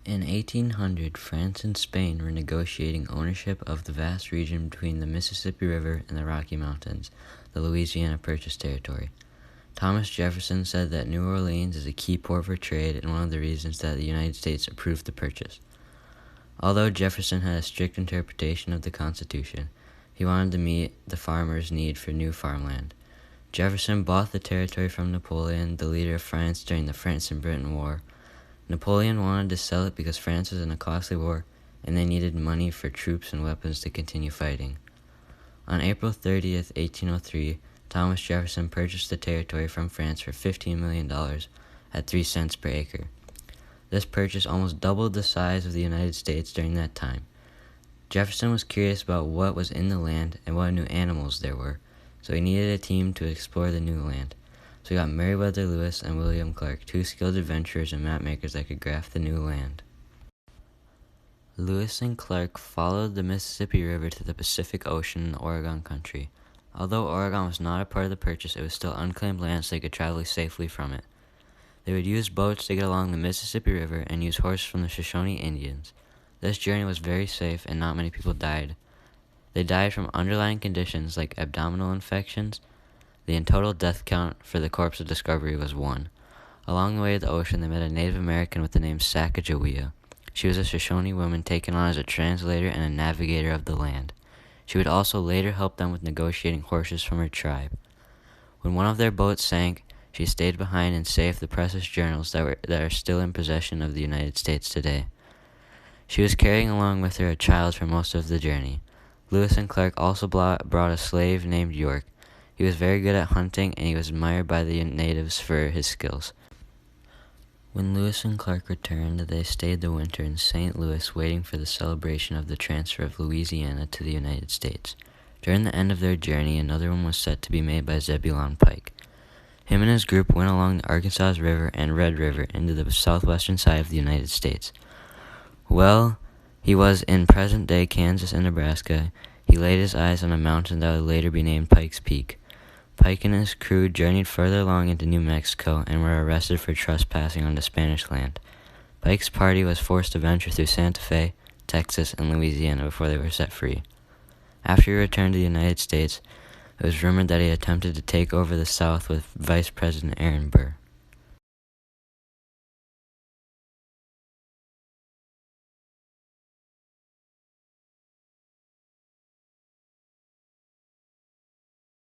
In 1800, France and Spain were negotiating ownership of the vast region between the Mississippi River and the Rocky Mountains, the Louisiana Purchase territory. Thomas Jefferson said that New Orleans is a key port for trade and one of the reasons that the United States approved the purchase. Although Jefferson had a strict interpretation of the Constitution, he wanted to meet the farmers' need for new farmland. Jefferson bought the territory from Napoleon, the leader of France during the France and Britain War. Napoleon wanted to sell it because France was in a costly war and they needed money for troops and weapons to continue fighting. On April 30th, 1803, Thomas Jefferson purchased the territory from France for $15 million at 3 cents per acre. This purchase almost doubled the size of the United States during that time. Jefferson was curious about what was in the land and what new animals there were, so he needed a team to explore the new land. So he got Meriwether Lewis and William Clark, two skilled adventurers and mapmakers that could graph the new land. Lewis and Clark followed the Mississippi River to the Pacific Ocean in the Oregon country. Although Oregon was not a part of the purchase, it was still unclaimed land, so they could travel safely from it. They would use boats to get along the Mississippi River and use horses from the Shoshone Indians. This journey was very safe and not many people died. They died from underlying conditions like abdominal infections. The total death count for the corpse of Discovery was 1. Along the way to the ocean, they met a Native American with the name Sacagawea. She was a Shoshone woman taken on as a translator and a navigator of the land. She would also later help them with negotiating horses from her tribe. When one of their boats sank, she stayed behind and saved the precious journals that are still in possession of the United States today. She was carrying along with her a child for most of the journey. Lewis and Clark also brought a slave named York. He was very good at hunting, and he was admired by the natives for his skills. When Lewis and Clark returned, they stayed the winter in St. Louis waiting for the celebration of the transfer of Louisiana to the United States. During the end of their journey, another one was set to be made by Zebulon Pike. Him and his group went along the Arkansas River and Red River into the southwestern side of the United States. Well, he was in present-day Kansas and Nebraska. He laid his eyes on a mountain that would later be named Pike's Peak. Pike and his crew journeyed further along into New Mexico and were arrested for trespassing onto Spanish land. Pike's party was forced to venture through Santa Fe, Texas, and Louisiana before they were set free. After he returned to the United States, it was rumored that he attempted to take over the South with Vice President Aaron Burr.